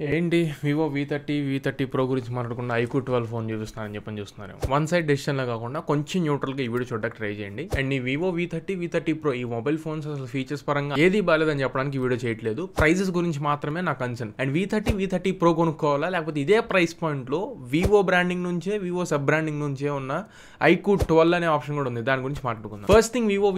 ఏంటి Vivo V30 Pro గురించి మాట్లాడుకున్న iQOO 12 ఫోన్ చూపిస్తున్నారని చూస్తున్నారు. వన్ సైడ్ డెసిషన్లో కాకుండా కొంచెం న్యూట్రల్గా ఈ వీడియో చూడడానికి ట్రై చేయండి. అండ్ ఈ వివో V30 Pro ఈ మొబైల్ ఫోన్స్ అసలు ఫీచర్స్ పరంగా ఏది బాలేదని చెప్పడానికి వీడియో చేయట్లేదు. ప్రైజెస్ గురించి మాత్రమే నా కన్సర్న్. అండ్ V30 Pro కొనుక్కోవాలా లేకపోతే ఇదే ప్రైస్ పాయింట్లో వివో బ్రాండింగ్ నుంచే వివో సబ్ బ్రాండింగ్ నుంచే ఉన్న iQOO 12 అనే ఆప్షన్ కూడా ఉంది. దాని గురించి మాట్లాడుకుందాం. First thing Vivo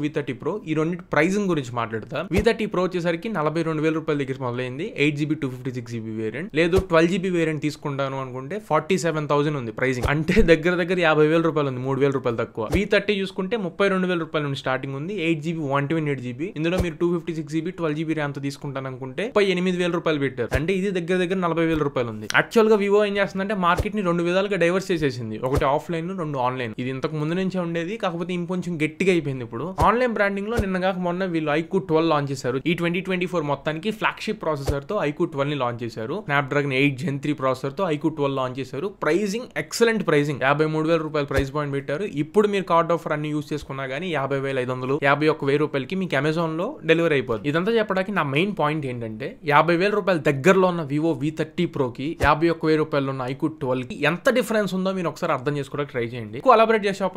V30 Pro ఈ రెండింటి ప్రైజింగ్ గురించి మాట్లాడతా. V30 Pro వచ్చేసరికి 42,000 రూపాయల దగ్గర మొదలైంది. 8GB 256GB వేరియంట్, లేదు 12GB వేరియంట్ తీసుకుంటాను అనుకుంటే 47,000 ఉంది ప్రైసింగ్. అంటే దగ్గర 50,000 రూపాయలు ఉంది, 3,000 రూపాయలు తక్కువ. V30 చూసుకుంటే 32,000 రూపాయల నుండి స్టార్టింగ్ ఉంది. 8GB 128GB, ఇందులో మీరు 256GB 12GB ర్యామ్ తో తీసుకుంటాను అనుకుంటే 38,000 రూపాయలు పెట్టారు. అంటే ఇది దగ్గర 40,000 రూపాయలు ఉంది. యాక్చువల్ గా వివో ఏం చేస్తుందంటే మార్కెట్ ని రెండు విధాలుగా డైవర్స్ చేసేసింది. ఒకటి ఆఫ్లైన్, రెండు ఆన్లైన్. ఇది ఇంతకు ముందు నుంచే ఉండేది, కాకపోతే ఇంకొంచెం గట్టిగా అయిపోయింది. ఇప్పుడు ఆన్లైన్ బ్రాండింగ్ లో నిన్నగాక మొన్న వీళ్ళు iQOO 12 లాంచ్ చేశారు. ఈ 2024 మొత్తానికి ఫ్లాగ్షిప్ ప్రాసెసర్ తో iQOO 12 ని లాంచ్ చేశారు. స్నాప్డ్రాగన్ 8 Gen 3 ప్రాసెసర్ తో iQOO 12 లాంచ్ చేశారు. ప్రైజింగ్ ఎక్సలెంట్ ప్రైజింగ్, 53,000 రూపాయలు ప్రైస్ పాయింట్ పెట్టారు. ఇప్పుడు మీరు కార్డ్ ఆఫర్ అన్ని యూస్ చేసుకున్నా గానీ 50,500, 51,000 రూపాయలకి మీకు అమెజాన్ లో డెలివరీ అయిపోతుంది. ఇదంతా చెప్పడానికి నా మెయిన్ పాయింట్ ఏంటంటే 50,000 రూపాయల దగ్గరలో ఉన్న వివో V30 Pro కి 51,000 రూపాయలు ఉన్న iQOO 12 కి ఎంత డిఫరెన్స్ ఉందో మీరు ఒకసారి అర్థం చేసుకోవడానికి ట్రై చేయండి. కొలాబరేట్ చేసే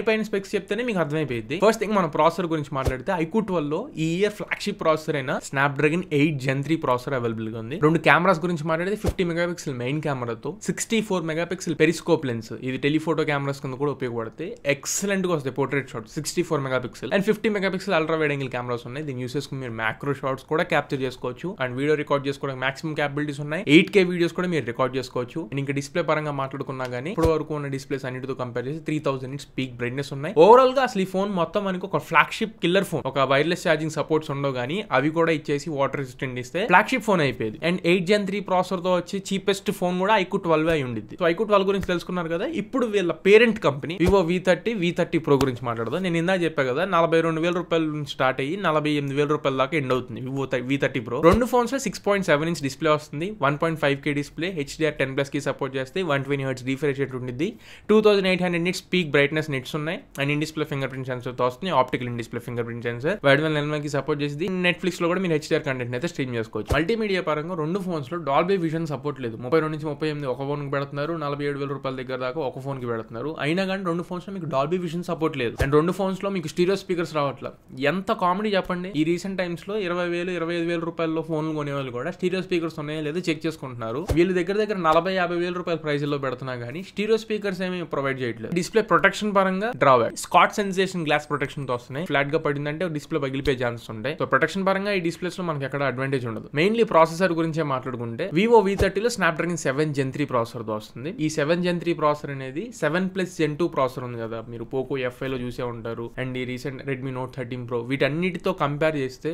పైన స్పెక్స్ చెప్తేనే మీకు అర్థమైపోయింది. ఫస్ట్ థింగ్ మనం ప్రాసెసర్ గురించి మాట్లాడితే iQOO 12 లో ఈ ఇయర్ ఫ్లాగ్షిప్ ప్రాసెసర్ అయిన స్నాప్డ్రాగన్ 8 Gen 3 ప్రాసెసర్ అవైలబుల్ గా ఉంది. రెండు కెమెరాస్ గురించి మాట్లాడితే 50 మెగాపిక్సెల్ మెయిన్ కెమెరాతో 64 మెగాపిక్సెల్ పెరిస్కోప్ లెన్స్, ఇది టెలిఫోటో కెమెరాస్ కింద కూడా ఉపయోగపడితే ఎక్సలెంట్ గా వస్తాయి. Portrait shot 64 megapixel and 50 megapixel ultra wide angle cameras ఉన్నాయి. దీన్ని యూస్ చేసుకుని మీరు మ్యాక్రో షాట్స్ కూడా క్యాప్చర్ చేసుకోవచ్చు అండ్ వీడియో రికార్డ్ చేసుకోవడానికి మాక్సిమం క్యాపబిలిటీస్ ఉన్నాయి. 8K వీడియోస్ కూడా మీరు రికార్డ్ చేసుకోవచ్చు. అండ్ ఇంకా డిస్ప్లే పరంగా మాట్లాడుకున్నా గానీ ఇప్పుడు వరకు ఉన్న డిస్ప్లేస్ అన్నిటితో కంపేర్ చేసి 3000 nits పీక్ బ్రైట్నెస్ ఉన్నాయి. ఓవరాల్ గా అసలు ఈ ఫోన్ మొత్తం మనకి ఒక ఫ్లాగ్షిప్ కిల్లర్ ఫోన్. ఒక వైర్లెస్ ఛార్జింగ్ సపోర్ట్స్ ఉండవు గానీ అవి కూడా ఇచ్చేసి వాటర్ రెసిస్టెంట్ ఇస్తే ఫ్లాగ్షిప్ ఫోన్ అయిపోయింది. అండ్ 8 Gen 3 ప్రాసెసర్ తో వచ్చి చీపెస్ట్ ఫోన్ కూడా iQOO 12 అయి ఉండిద్ది. సో iQOO 12 గురించి తెలుసుకున్నారు కదా. ఇప్పుడు వీళ్ళ parent company Vivo V30 Pro గురించి మాట్లాడదాం. నేను ఇందాక చెప్పా కదా 42,000 రూపాయల నుంచి స్టార్ట్ అయ్యి 48,000 రూపాయల దాకా ఎండ్ అవుతుంది వివో V30 Pro. రెండు ఫోన్స్ లో 6.7 inch డిస్ప్లే వస్తుంది. 1.5K డిస్ప్లే, HDR10+ కి సపోర్ట్ చేస్తే 120Hz రిఫ్రెష్ రేట్ ఉండిద్ది. 2800 nits పీక్ బ్రైట్నెస్ నెట్స్ ఉన్నాయి. And in display finger print sensor తో వస్తుంది. Optical in display finger print sensor wide కి సపోర్ట్ చేసి నెట్ఫ్లిక్స్ లో కూడా మీరు HDR కంటెంట్ అయితే స్ట్రీమ్ చేసుకోవచ్చు. మల్టీమీడియా పరంగా రెండు ఫోన్స్ లో డాల్బీ విజన్ సపోర్ట్ లేదు. 32 నుంచి 38 ఒక ఫోన్ కి పెడుతున్నారు. 47,000 రూపాయల దగ్గర దాకా ఒక ఫోన్ కి పెడుతున్నారు. అయినా కానీ రెండు ఫోన్స్ లో మీకు డాల్బీ విజన్ సపోర్ట్ లేదు. అండ్ రెండు ఫోన్స్ లో మీకు స్టీరియో స్పీకర్స్ రావట్లేదు. ఎంత కామెడీ చెప్పండి. ఈ రీసెంట్ టైమ్స్ లో 20,000, 25,000 రూపాయల్లో ఫోన్లు కొనేవాళ్ళు కూడా స్టీరియో స్పీకర్స్ ఉన్నాయో లేదో చెక్ చేసుకుంటున్నారు. వీళ్ళు దగ్గర 40,000-50,000 రూపాయల ప్రైస్ లో పెడుతున్నా కానీ స్టీరియో స్పీకర్స్ ఏమి ప్రొవైడ్ చేయట్లేదు. డిస్ప్లే ప్రొటెక్షన్ పరంగా drawback, Scott sensation glass protection తో వస్తున్నాయి. ఫ్లాట్ గా పడిందంటే డిస్ప్లే పగిలిపోయే ఛాన్సెస్ ఉంటాయి. సో ప్రొటెక్షన్ పరంగా ఈ డిస్ప్లేస్ లో మనకి ఎక్కడ అడ్వాంటేజ్ ఉండదు. మెయిన్లీ ప్రాసెసర్ గురించే మాట్లాడుకుంటే వివో V30 లో స్నాప్డ్రాగన్ 7 Gen 3 ప్రాసెసర్ తో వస్తుంది. ఈ 7 Gen 3 ప్రాసెసర్ అనేది 7+ Gen 2 ప్రాసెసర్ ఉంది కదా, మీరు పోకో F5 లో చూసే ఉంటారు. అండ్ ఈ రీసెంట్ రెడ్మీ Note 13 Pro వీటన్నిటితో కంపేర్ చేస్తే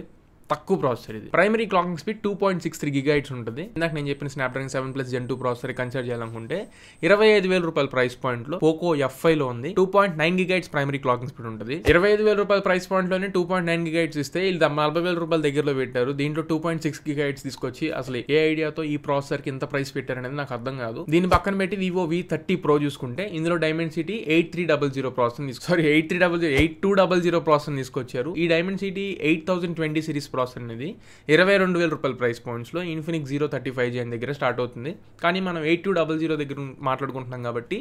తక్కువ ప్రాసెసర్. ఇది ప్రైమరీ క్లాకింగ్ స్పీడ్ 2.63 GHz ఉంటుంది. ఇందాక నేను చెప్పిన స్నాప్డ్రాగన్ 7+ Gen 2 ప్రాసెసర్ కన్సిడర్ చేయాలనుకుంటే 25,000 రూపాయల ప్రైస్ పాయింట్ లో పోకో F5 లో ఉంది. 2.9 GHz ప్రైమరీ క్లాకింగ్ స్పీడ్ ఉంటుంది. 25,000 రూపాయల ప్రైస్ పాయింట్ లోనే 2.9 GHz ఇస్తే వీళ్ళు 40,000 రూపాయల దగ్గరలో పెట్టారు. దీంట్లో 2.6 GHz తీసుకొచ్చి అసలు ఏ ఐడియాతో ఈ ప్రాసెసర్ కి ఇంత ప్రైస్ పెట్టారనేది నాకు అర్థం కాదు. దీని పక్కన పెట్టి వివో V30 Pro చూసుకుంటే ఇందులో డైమెన్సిటీ 8300 ప్రాసెసర్ 8200 ప్రాసెసర్ తీసుకొచ్చారు. ఈ డైమెన్సిటీ 8020 సిరీస్ ప్రాసెసర్ అనేది 22,000 రూపాయల ప్రైస్ పాయింట్స్ లో ఇన్ఫినిక్స్ 035G దగ్గర స్టార్ట్ అవుతుంది. కానీ మనం 8200 దగ్గర మాట్లాడుకుంటున్నాం కాబట్టి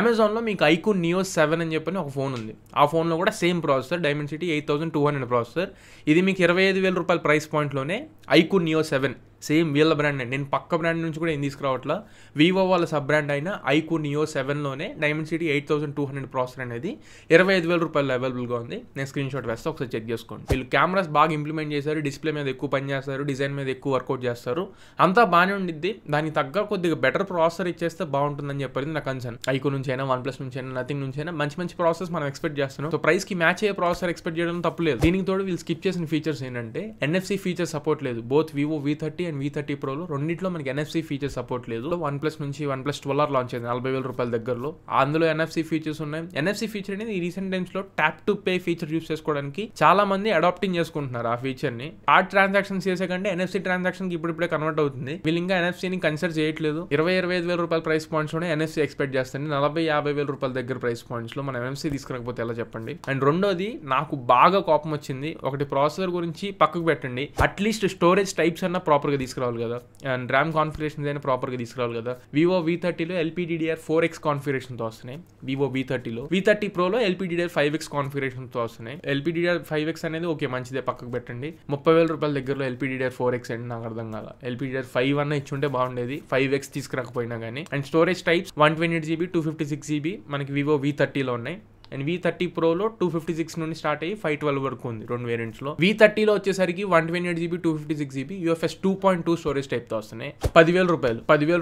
అమెజాన్ లో మీకు iQOO Neo 7 అని చెప్పని ఒక ఫోన్ ఉంది. ఆ ఫోన్ లో కూడా సేమ్ ప్రాసెసర్ డైమెన్సిటీ 8200 ప్రాసెసర్. ఇది మీకు 25,000 రూపాయల ప్రైస్ పాయింట్ లోనే iQOO Neo 7 సేమ్ వీళ్ళ బ్రాండ్. నేను పక్క బ్రాండ్ నుంచి కూడా ఏం తీసుకురావట్లా. వివో వాళ్ళ సబ్ బ్రాండ్ అయిన iQOO Neo 7 లోనే డైమెన్సిటీ 8200 ప్రాసెసర్ అనేది 25,000 రూపాయలు అవైలబుల్ గా ఉంది. నేను స్క్రీన్ షాట్ వేస్తే ఒకసారి చెక్ చేసుకోండి. వీళ్ళు కెమెరాస్ బాగా ఇంప్లిమెంట్ చేశారు. డిస్ప్లే మీద ఎక్కువ పని చేస్తారు, డిజైన్ మీద ఎక్కువ వర్కౌట్ చేస్తారు. అంతా బాగానే ఉండిద్ది. దానికి తగ్గ కొద్దిగా బెటర్ ప్రాసెసర్ ఇచ్చేస్తే బాగుంటుందని చెప్పేది నా కన్సర్న్. iQOO నుంచి అయినా, OnePlus నుంచి అయినా, నథింగ్ నుంచి అయినా మంచి ప్రాసెస్ మనం ఎక్స్పెక్ట్ చేస్తున్నాం. సో ప్రైస్ కి మ్యాచ్ అయ్యే ప్రాసెసర్ ఎక్స్పెక్ట్ చేయడం తప్పలేదు. దీనికి తోడు వీళ్ళు స్కిప్ చేసిన ఫీచర్స్ ఏంటంటే NFC ఫీచర్ సపోర్ట్ లేదు. Both Vivo V30 and V30 Pro లో రెండిట్లో మనకి NFC ఫీచర్ సపోర్ట్ లేదు. OnePlus నుంచి OnePlus 12R లాంచ్ అయింది 40,000 రూపాయల దగ్గరలో. అందులో NFC ఫీచర్స్ ఉన్నాయి. NFC ఫీచర్ అనేది ఈ రీసెంట్ టైమ్స్ లో tap to pay feature use చేసుకోవడానికి చాలా మంది అడాప్టింగ్ చేసుకుంటున్నారు ఆ ఫీచర్ ని. కార్డ్ ట్రాన్సాక్షన్స్ చేసే కంటే NFC ట్రాన్సాక్షన్ కి ఇప్పుడే కన్వర్ట్ అవుతుంది. వీళ్ళు ఇంకా NFC ని కన్సిడర్ చేయట్లేదు. 20,000-25,000 రూపాయల ప్రైస్ పాయింట్స్ లోనే NFC ఎక్స్పెక్ట్ చేస్తుంది. 40,000-50,000 రూపాయల దగ్గర ప్రైస్ పాయింట్స్ లో మనం NFC తీసుకురాకపోతే ఎలా చెప్పండి. అండ్ రెండోది నాకు బాగా కోపం వచ్చింది. ఒకటి ప్రాసెసర్ గురించి పక్కకు పెట్టండి, అట్లీస్ట్ స్టోరేజ్ టైప్స్ అన్న ప్రాపర్ గా తీసుకురావాలి కదా, అండ్ ర్యామ్ కాన్ఫిగరేషన్స్ అయినా ప్రాపర్గా తీసుకురావాలి కదా. వివో V30లో LPDDR4X కాన్ఫిగరేషన్తో వస్తున్నాయి. వివో V30లో V30 Proలో LPDDR5X కాన్ఫిగరేషన్తో వస్తున్నాయి. LPDDR5X అనేది ఓకే మంచిదే, పక్కకు పెట్టండి. 30,000 రూపాయల దగ్గరలో LPDDR4X అండి, నాకు అర్థం కాల. LPDDR5 అన్న ఇచ్చుంటే బాగుండేది, 5X తీసుకురాకపోయినా కానీ. And storage types 128GB 256GB మనకి వివో V30లో ఉన్నాయి. అండ్ V30 Proలో 256 నుండి స్టార్ట్ అయ్యి 512 వరకు ఉంది, 2 వేరియంట్స్లో. V30లో వచ్చేసరికి 128GB 256GB UFS 2.2 స్టోరేజ్ టైప్తో వస్తున్నాయి. 10,000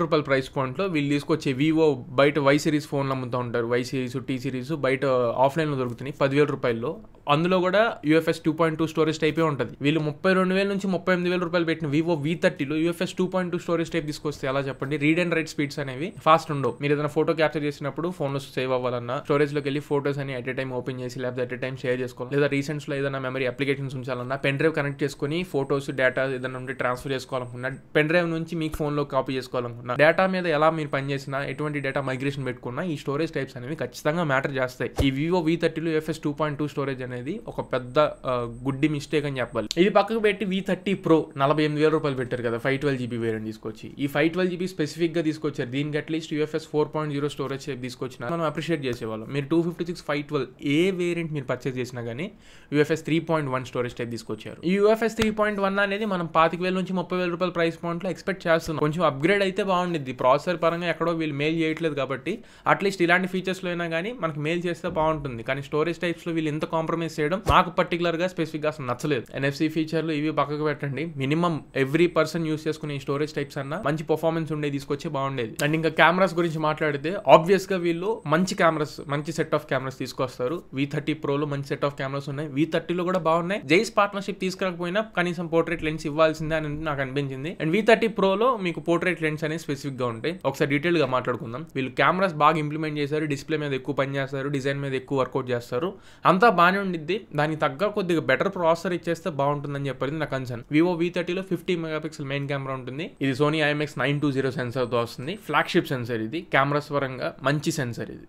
రూపాయల ప్రైస్ పాయింట్లో వీళ్ళు తీసుకొచ్చే వివో బయట Y సిరీస్ ఫోన్లు అమ్ముతూ ఉంటారు. Y సిరీస్, T సిరీస్ బయట ఆఫ్లైన్లో దొరుకుతున్నాయి 10,000 రూపాయల్లో. అందులో కూడా UFS 2.2 స్టోరేజ్ టైపే ఉంటుంది. వీళ్ళు 32,000 నుంచి 38,000 రూపాయలు పెట్టిన వివో V30లో UFS 2.2 స్టోరేజ్ టైప్ తీసుకొస్తే ఎలా చెప్పండి. రీడ్ అండ్ రైట్ స్పీడ్స్ అనేవి ఫాస్ట్ ఉండవు. మీరు ఏదైనా ఫోటో క్యాప్చర్ చేసినప్పుడు ఫోన్లో సేవ్ అవ్వాలన్నా స్టోరేజ్లోకి వెళ్ళి ఫోటోస్ అని ఎట్ ఎ టైం ఓపెన్ చేసి లేకపోతే ఎట్ ఎ టైం షేర్ చేసుకోవాలి, లేదా రీసెంట్స్లో ఏదైనా మెమరీ అప్లికేషన్స్ ఉంచాలన్నా పెన్ డ్రైవ్ కనెక్ట్ చేసుకుని ఫోటోస్ డేటా ఏదైనా ఉంటే ట్రాన్స్ఫర్ చేసుకోవాలనుకున్నా, పెన్ డ్రైవ్ నుంచి మీకు ఫోన్లో కాపీ చేసుకోవాలనుకున్నా, డేటా మీద ఎలా మీరు పనిచేసినా, ఎటువంటి డేటా మైగ్రేషన్ పెట్టుకున్నా ఈ స్టోరేజ్ టైప్స్ అనేవి ఖచ్చితంగా మ్యాటర్ చేస్తాయి. ఈ వివో V30లో UFS 2.2 స్టోరేజ్ అనేది ఒక పెద్ద గుడ్డి మిస్టేక్ అని చెప్పాలి. ఇది పక్కకు పెట్టి V30 Pro 48,000 రూపాయలు పెట్టారు కదా 512GB వేరియంట్ తీసుకొచ్చి. ఈ 512GB స్పెసిఫిక్ గా తీసుకొచ్చారు. దీనికి అట్లీస్ట్ UFS 4.0 స్టోరేజ్ తీసుకొచ్చిన మనం అప్రిషియేట్ చేసేవాళ్ళం. మీరు 256 512 ఏ వేరియంట్ మీరు పర్చేస్ చేసినా కానీ UFS 3.1 స్టోరేజ్ టైప్ తీసుకొచ్చారు. ఈ UFS 3.1 అనేది మనం 25,000 నుంచి 30,000 రూపాయల ప్రైస్ పాయింట్ లో ఎక్స్పెక్ట్ చేస్తున్నాం. కొంచెం అప్గ్రేడ్ అయితే బాగుండిద్ది. ప్రాసెసర్ పరంగా ఎక్కడో వీళ్ళు మెయిల్ చేయట్లేదు కాబట్టి అట్లీస్ట్ ఇలాంటి ఫీచర్స్ లో అయినా కానీ మనకి మెయిల్ చేస్తే బాగుంటుంది. కానీ స్టోరేజ్ టైప్స్ లో వీళ్ళు ఎంత కాంప్రమైజ్ చేయడం నాకు పర్టికులర్ గా స్పెసిఫిక్ గా అసలు నచ్చలేదు. NFC ఫీచర్లు ఇవి పక్కకు పెట్టండి. మినిమం ఎవ్రీ పర్సన్ యూస్ చేసుకునే స్టోరేజ్ టైప్స్ అన్న మంచి పర్ఫార్మెన్స్ ఉండే తీసుకొచ్చే బాగుండేది. అండ్ ఇంకా కెమెరాస్ గురించి మాట్లాడితే ఆబ్వియస్ గా వీళ్ళు మంచి కెమెరాస్, మంచి సెట్ ఆఫ్ కెమెరాస్ తీసుకొస్తారు. V30 Proలో మంచి సెట్ ఆఫ్ కెమెరాస్ ఉన్నాయి. V30లో కూడా బాగున్నాయి. జైస్ పార్ట్నర్షిప్ తీసుకురాకపోయినా కనీసం పోర్ట్రేట్ లెన్స్ ఇవ్వాల్సిందే అని నాకు అనిపించింది. అండ్ V30 Proలో మీకు పోర్ట్రేట్ లెన్స్ అనేది స్పెసిఫిక్ గా ఉంటాయి. ఒకసారి డీటెయిల్ గా మాట్లాడుకుందాం. వీళ్ళు కెమెరాస్ బాగా ఇంప్లిమెంట్ చేశారు, డిస్ప్లే మీద ఎక్కువ పని చేస్తారు, డిజైన్ మీద ఎక్కువ వర్కౌట్ చేస్తారు, అంతా బాగానే ఉండిద్ది. దానికి తగ్గ కొద్దిగా బెటర్ ప్రాసెసర్ ఇచ్చేస్తే బాగుంటుందని చెప్పేది నా కన్సర్న్. వివో V30లో 50 మెగాపిక్సెల్ మెయిన్ కెమెరా ఉంటుంది. ఇది సోనీ IMX920 సెన్సర్ తో వస్తుంది. ఫ్లాగ్షిప్ సెన్సర్ ఇది. కెమెరాస్ పరంగా మంచి సెన్సర్ ఇది,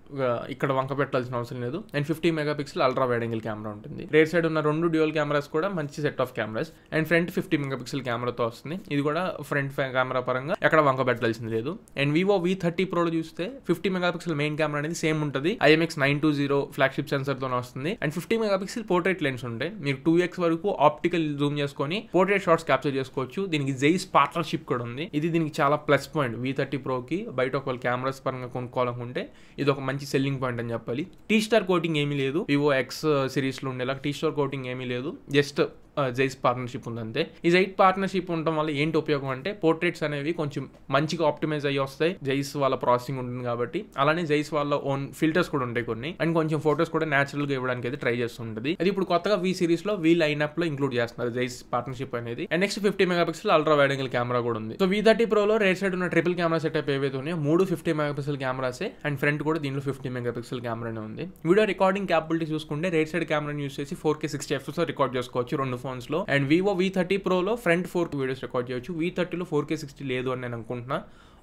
ఇక్కడ వంక పెట్టాల్సిన అవసరం లేదు. And 50 megapixel ultra wide angle camera ఉంటుంది. రేర్ సైడ్ ఉన్న 2 డ్యూయల్ కెమెరాస్ కూడా మంచి set of cameras. And front 50 megapixel కెమెరాతో వస్తుంది. ఇది కూడా ఫ్రంట్ కెమెరా పరంగా ఎక్కడ వంక పెట్టాల్సింది లేదు. అండ్ వివో V30 Proలో చూస్తే 50 మెగాపిక్సెల్ మెయిన్ కెమెరా అనేది సేమ్ ఉంటుంది. IMX920 ఫ్లాగ్షిప్ సెన్సర్ తో వస్తుంది. అండ్ 50 మెగాపిక్సెల్ పోర్ట్రేట్ లెన్స్ ఉంటాయి. మీరు 2x వరకు ఆప్టికల్ జూమ్ చేసుకొని పోర్ట్రేట్ షాట్స్ క్యాప్చర్ చేసుకోవచ్చు. దీనికి జైస్ పార్ట్నర్షిప్ కూడా ఉంది. ఇది దీనికి చాలా ప్లస్ పాయింట్. V30 Proకి బయట ఒకవేళ కెమెరాస్ పరంగా కొనుక్కోవాలనుకుంటే ఇది ఒక మంచి సెల్లింగ్ పాయింట్ అని చెప్పాలి. T-Star కోటింగ్ ఏమీ లేదు. వివో X సిరీస్ లో ఉండేలా T-Star కోటింగ్ ఏమీ లేదు. జస్ట్ జైస్ పార్ట్నర్షిప్ ఉందంతే. ఈ జైస్ పార్ట్నర్షిప్ ఉండటం వల్ల ఏంటి ఉపయోగం అంటే పోర్ట్రేట్స్ అనేవి కొంచెం మంచిగా ఆప్టిమైజ్ అయ్యి వస్తాయి. జైస్ వాళ్ళ ప్రాసెసింగ్ ఉంటుంది కాబట్టి. అలానే జైస్ వాళ్ళ ఓన్ ఫిల్టర్స్ కూడా ఉంటాయి కొన్ని. అండ్ కొంచెం ఫోటోస్ కూడా నేచురల్ గా ఇవ్వడానికి అయితే ట్రై చేస్తుంటది. అది ఇప్పుడు కొత్తగా V సిరీస్ లో V లైనప్ లో ఇంక్లూడ్ చేస్తున్నారు జైస్ పార్ట్నర్షిప్ అనేది. And next 50 megapixel ultra wide angle camera కూడా ఉంది. సో V30 Proలో రేర్ సైడ్ ఉన్న ట్రిపుల్ కెమెరా సెటప్ ఏవైతే ఉన్నాయో 3 50 మెగాపిక్సెల్ కెమెరాసే. అండ్ ఫ్రంట్ కూడా దీనిలో 50 మెగాపిక్సెల్ కెమెరానే ఉంది. వీడియో రికార్డింగ్ క్యాపబిలిటీ చూసుకుంటే రేర్ సైడ్ కెమెరాని యూస్ చేసి 4K 60 FPS రికార్డ్ చేసుకోవచ్చు 2 ఫోన్స్ లో. అండ్ వివో V30 Proలో ఫ్రంట్ 4K వీడియోస్ రికార్డ్ చేయొచ్చు. V30లో 4K 60 లేదు అని నేను అనుకుంటున్నా.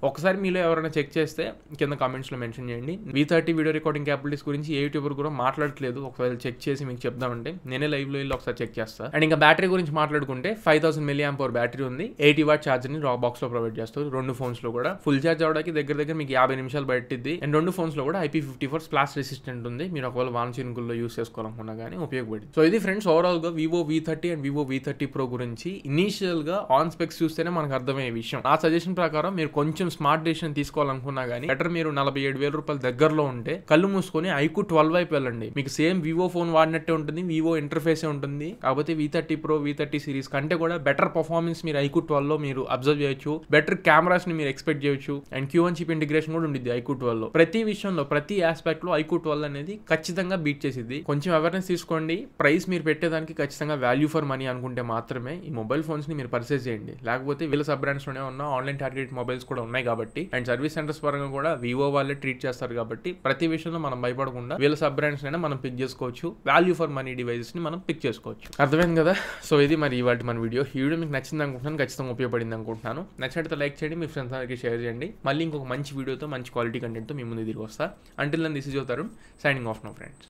ఒకసారి మీలో ఎవరైనా చెక్ చేస్తే కింద కామెంట్స్లో మెన్షన్ చేయండి. V30 వీడియో రికార్డింగ్ క్యాపబిలిటీస్ గురించి ఏ యూట్యూబర్ కూడా మాట్లాడట్లేదు. ఒకవేళ చెక్ చేసి మీకు చెప్దామంటే నేనే లైవ్లో వెళ్ళి ఒకసారి చెక్ చేస్తాను. అండ్ ఇంకా బ్యాటరీ గురించి మాట్లాడుకుంటే 5000 mAh బ్యాటరీ ఉంది. 80 వాట్ ఛార్జర్ని రా బాక్స్లో ప్రొవైడ్ చేస్తారు 2 ఫోన్స్లో కూడా. ఫుల్ ఛార్జ్ అవడానికి దగ్గర మీకు 50 నిమిషాలు పట్టిద్ది. అండ్ 2 ఫోన్స్లో కూడా IP54 స్ప్లాష్ రెసిస్టెంట్ ఉంది. మీరు ఒకవేళ వాన చినుకుల్లో యూస్ చేసుకోవాలనుకున్నా కానీ ఉపయోగపడింది. సో ఇది ఫ్రెండ్స్ ఓవరాల్గా Vivo V30 and Vivo V30 Pro గురించి ఇనీషియల్గా ఆన్ స్పెక్స్ చూస్తేనే మనకు అర్థమయ్యే విషయం. ఆ సజెషన్ ప్రకారం మీరు కొంచెం స్మార్ట్ డెసిషన్ తీసుకోవాలనుకున్నా కానీ బెటర్ మీరు 47,000 రూపాయల దగ్గరలో ఉంటే కళ్ళు మూసుకొని iQOO 12 వైపు వెళ్ళండి. మీకు సేమ్ వివో ఫోన్ వాడినట్టే ఉంటుంది, వివో ఇంటర్ఫేస్ ఉంటుంది. కాకపోతే V30 Pro V30 సిరీస్ కంటే కూడా బెటర్ పర్ఫార్మెన్స్ మీరు iQOO 12 లో మీరు అబ్జర్వ్ చేయొచ్చు. బెటర్ కెమెరాస్ ని మీరు ఎక్స్పెక్ట్ చేయొచ్చు. అండ్ Q1 చిప్ ఇంటిగ్రేషన్ కూడా ఉంటుంది iQOO 12 లో. ప్రతి విషయంలో ప్రతి ఆస్పెక్ట్ లో iQOO 12 అనేది ఖచ్చితంగా బీట్ చేసిద్ది. కొంచెం అవేర్నెస్ తీసుకోండి. ప్రైస్ మీరు పెట్టేదానికి ఖచ్చితంగా వాల్యూ ఫర్ మనీ అనుకుంటే మాత్రమే ఈ మొబైల్ ఫోన్స్ ని మీరు పర్చేస్ చేయండి. లేకపోతే వీళ్ళ సబ్ బ్రాండ్స్ లోనే ఉన్న ఆన్లైన్ టార్గెట్ మొబైల్స్ కూడా ఉన్నాయి కాబట్టి అండ్ సర్వీస్ సెంటర్స్ పరంగా కూడా వివో వాళ్ళే ట్రీట్ చేస్తారు కాబట్టి ప్రతి విషయంలో మనం భయపడకుండా వీళ్ళ సబ్ బ్రాండ్స్ అయినా మనం పిక్ చేసుకోవచ్చు. వాల్యూ ఫర్ మనీ డివైజెస్ ని మనం పిక్ చేసుకోవచ్చు. అర్థమైంది కదా? సో ఇది మరి ఇవాళ మన వీడియో. ఈ వీడియో మీకు నచ్చింది అనుకుంటున్నాను, ఖచ్చితంగా ఉపయోగపడింది అనుకుంటున్నాను. నచ్చినట్టు లైక్ చేయండి, మీ ఫ్రెండ్స్ అందరికీ షేర్ చేయండి. మళ్ళీ ఇంకొక మంచి వీడియోతో మంచి క్వాలిటీ కంటెంట్తో మీ ముందు తిరిగి వస్తా. Until then this is your Tarun signing off now friends.